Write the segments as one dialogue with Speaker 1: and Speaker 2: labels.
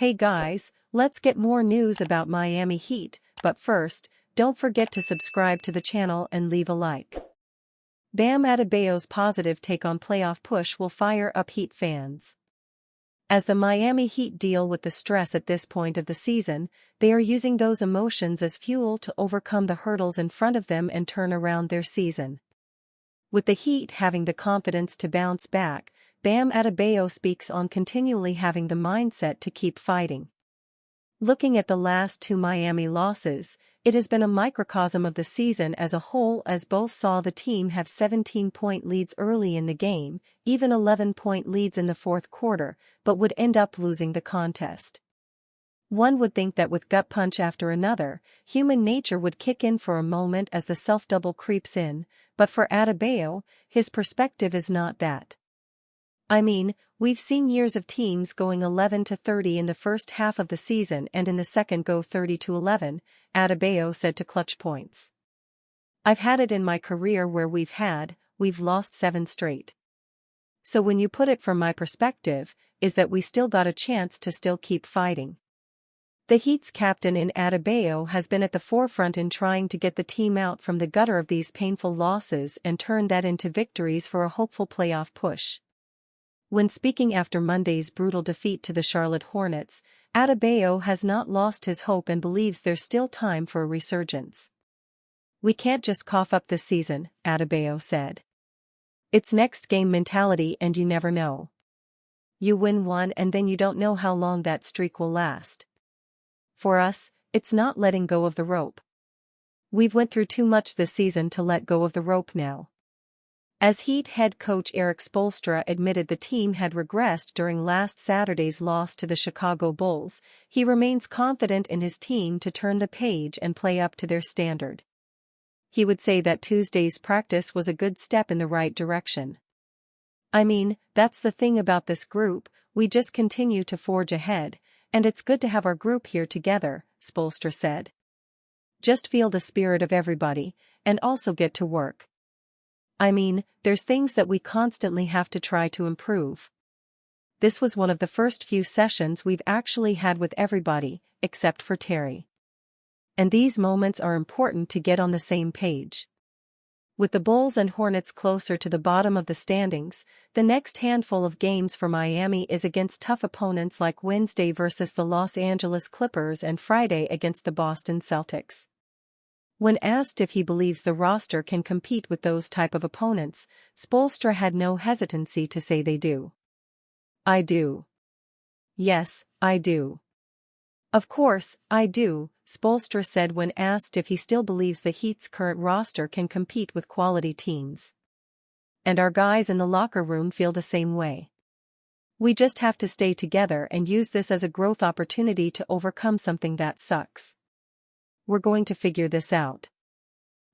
Speaker 1: Hey guys, let's get more news about Miami Heat, but first, don't forget to subscribe to the channel and leave a like. Bam Adebayo's positive take on playoff push will fire up Heat fans. As the Miami Heat deal with the stress at this point of the season, they are using those emotions as fuel to overcome the hurdles in front of them and turn around their season. With the Heat having the confidence to bounce back, Bam Adebayo speaks on continually having the mindset to keep fighting. Looking at the last two Miami losses, it has been a microcosm of the season as a whole, as both saw the team have 17-point leads early in the game, even 11-point leads in the fourth quarter, but would end up losing the contest. One would think that with gut punch after another, human nature would kick in for a moment as the self-double creeps in, but for Adebayo, his perspective is not that. I mean, we've seen years of teams going 11-30 in the first half of the season and in the second go 30-11, Adebayo said to Clutch Points. I've had it in my career where we've lost 7 straight. So when you put it from my perspective, is that we still got a chance to still keep fighting. The Heat's captain in Adebayo has been at the forefront in trying to get the team out from the gutter of these painful losses and turn that into victories for a hopeful playoff push. When speaking after Monday's brutal defeat to the Charlotte Hornets, Adebayo has not lost his hope and believes there's still time for a resurgence. We can't just cough up this season, Adebayo said. It's next game mentality and you never know. You win one and then you don't know how long that streak will last. For us, it's not letting go of the rope. We've went through too much this season to let go of the rope now. As Heat head coach Spoelstra admitted the team had regressed during last Saturday's loss to the Chicago Bulls, he remains confident in his team to turn the page and play up to their standard. He would say that Tuesday's practice was a good step in the right direction. I mean, that's the thing about this group, we just continue to forge ahead, and it's good to have our group here together, Spoelstra said. Just feel the spirit of everybody, and also get to work. I mean, there's things that we constantly have to try to improve. This was one of the first few sessions we've actually had with everybody, except for Terry. And these moments are important to get on the same page. With the Bulls and Hornets closer to the bottom of the standings, the next handful of games for Miami is against tough opponents like Wednesday versus the Los Angeles Clippers and Friday against the Boston Celtics. When asked if he believes the roster can compete with those type of opponents, Spoelstra had no hesitancy to say they do. I do. Yes, I do. Of course, I do, Spoelstra said when asked if he still believes the Heat's current roster can compete with quality teams. And our guys in the locker room feel the same way. We just have to stay together and use this as a growth opportunity to overcome something that sucks. We're going to figure this out.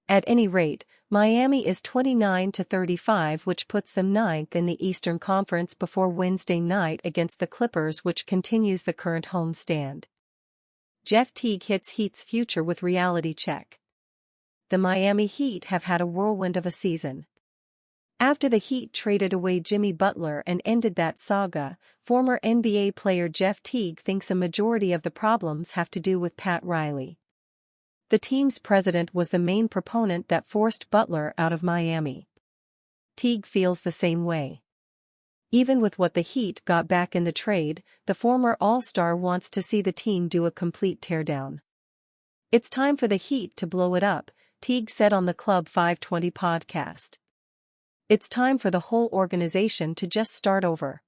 Speaker 1: At any rate, Miami is 29-35, which puts them 9th in the Eastern Conference before Wednesday night against the Clippers, which continues the current homestand. Teague hits Heat's future with reality check. The Miami Heat have had a whirlwind of a season. After the Heat traded away Jimmy Butler and ended that saga, former NBA player Teague thinks a majority of the problems have to do with Pat Riley. The team's president was the main proponent that forced Butler out of Miami. Teague feels the same way. Even with what the Heat got back in the trade, the former All-Star wants to see the team do a complete teardown. It's time for the Heat to blow it up, Teague said on the Club 520 podcast. It's time for the whole organization to just start over.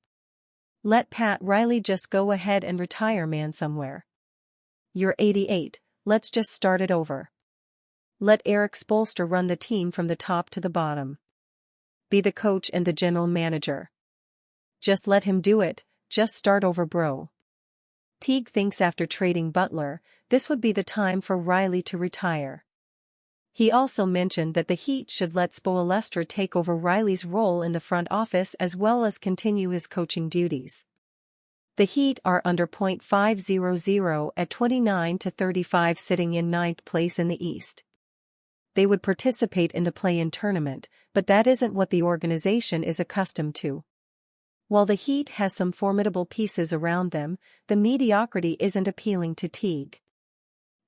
Speaker 1: Let Pat Riley just go ahead and retire, man, somewhere. You're 88. Let's just start it over. Let Spoelstra run the team from the top to the bottom. Be the coach and the general manager. Just let him do it, just start over, bro. Teague thinks after trading Butler, this would be the time for Riley to retire. He also mentioned that the Heat should let Spoelstra take over Riley's role in the front office as well as continue his coaching duties. The Heat are under .500 at 29-35, sitting in 9th place in the East. They would participate in the play-in tournament, but that isn't what the organization is accustomed to. While the Heat has some formidable pieces around them, the mediocrity isn't appealing to Teague.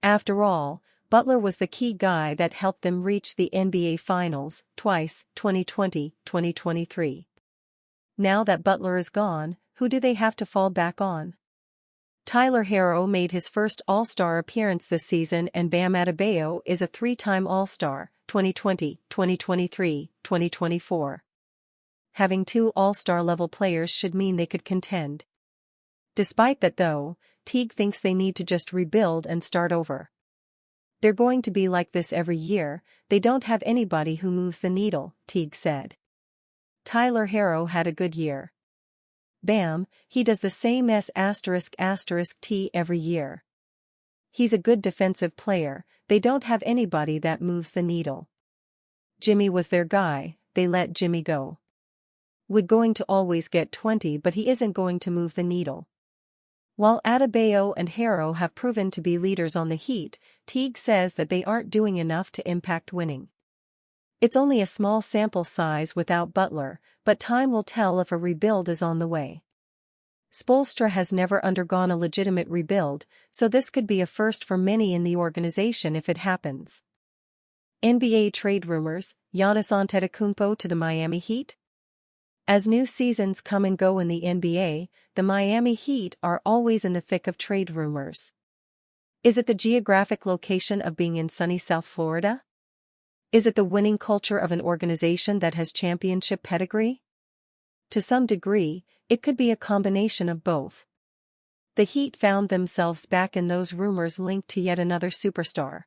Speaker 1: After all, Butler was the key guy that helped them reach the NBA Finals twice, 2020, 2023. Now that Butler is gone, who do they have to fall back on? Tyler Herro made his first All-Star appearance this season, and Bam Adebayo is a three-time All-Star, 2020, 2023, 2024. Having two All-Star level players should mean they could contend. Despite that though, Teague thinks they need to just rebuild and start over. They're going to be like this every year, they don't have anybody who moves the needle, Teague said. Tyler Herro had a good year. Bam, he does the same ***T every year. He's a good defensive player, they don't have anybody that moves the needle. Jimmy was their guy, they let Jimmy go. We're going to always get 20, but he isn't going to move the needle. While Adebayo and Herro have proven to be leaders on the Heat, Teague says that they aren't doing enough to impact winning. It's only a small sample size without Butler, but time will tell if a rebuild is on the way. Spoelstra has never undergone a legitimate rebuild, so this could be a first for many in the organization if it happens. NBA trade rumors, Giannis Antetokounmpo to the Miami Heat? As new seasons come and go in the NBA, the Miami Heat are always in the thick of trade rumors. Is it the geographic location of being in sunny South Florida? Is it the winning culture of an organization that has championship pedigree? To some degree, it could be a combination of both. The Heat found themselves back in those rumors linked to yet another superstar.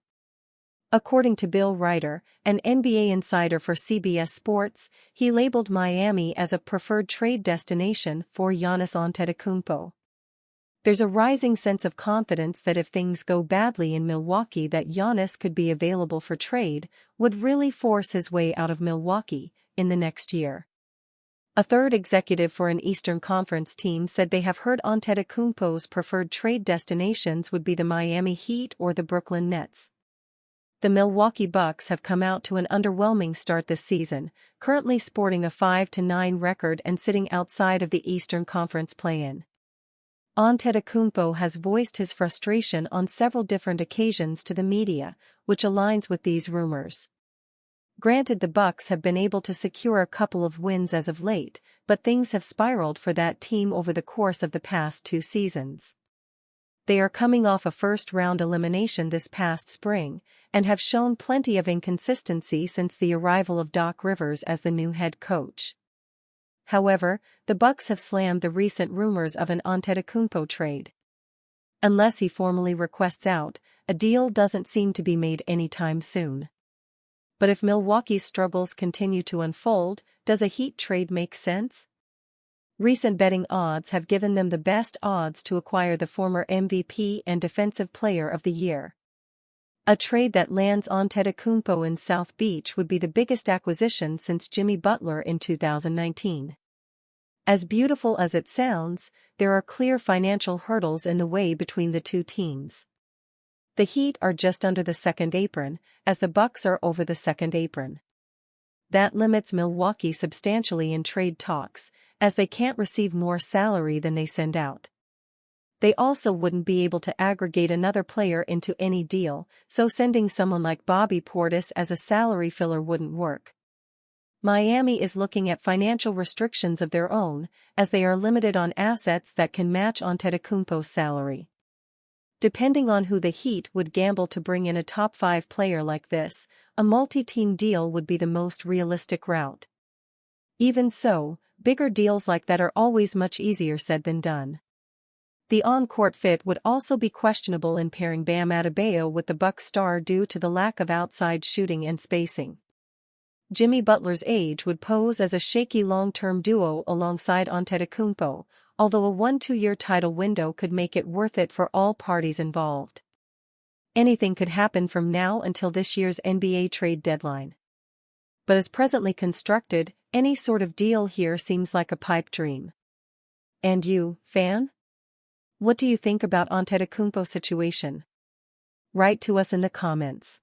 Speaker 1: According to Bill Ryder, an NBA insider for CBS Sports, he labeled Miami as a preferred trade destination for Giannis Antetokounmpo. There's a rising sense of confidence that if things go badly in Milwaukee that Giannis could be available for trade, would really force his way out of Milwaukee in the next year. A third executive for an Eastern Conference team said they have heard Antetokounmpo's preferred trade destinations would be the Miami Heat or the Brooklyn Nets. The Milwaukee Bucks have come out to an underwhelming start this season, currently sporting a 5-9 record and sitting outside of the Eastern Conference play-in. Antetokounmpo has voiced his frustration on several different occasions to the media, which aligns with these rumors. Granted, the Bucks have been able to secure a couple of wins as of late, but things have spiraled for that team over the course of the past 2 seasons. They are coming off a first-round elimination this past spring, and have shown plenty of inconsistency since the arrival of Doc Rivers as the new head coach. However, the Bucks have slammed the recent rumors of an Antetokounmpo trade. Unless he formally requests out, a deal doesn't seem to be made anytime soon. But if Milwaukee's struggles continue to unfold, does a Heat trade make sense? Recent betting odds have given them the best odds to acquire the former MVP and Defensive Player of the Year. A trade that lands Antetokounmpo in South Beach would be the biggest acquisition since Jimmy Butler in 2019. As beautiful as it sounds, there are clear financial hurdles in the way between the two teams. The Heat are just under the second apron, as the Bucks are over the second apron. That limits Milwaukee substantially in trade talks, as they can't receive more salary than they send out. They also wouldn't be able to aggregate another player into any deal, so sending someone like Bobby Portis as a salary filler wouldn't work. Miami is looking at financial restrictions of their own, as they are limited on assets that can match Antetokounmpo's salary. Depending on who the Heat would gamble to bring in a top 5 player like this, a multi-team deal would be the most realistic route. Even so, bigger deals like that are always much easier said than done. The on-court fit would also be questionable in pairing Bam Adebayo with the Bucks star due to the lack of outside shooting and spacing. Jimmy Butler's age would pose as a shaky long-term duo alongside Antetokounmpo, although a 1-2-year title window could make it worth it for all parties involved. Anything could happen from now until this year's NBA trade deadline. But as presently constructed, any sort of deal here seems like a pipe dream. And you, fan? What do you think about Antetokounmpo's situation? Write to us in the comments.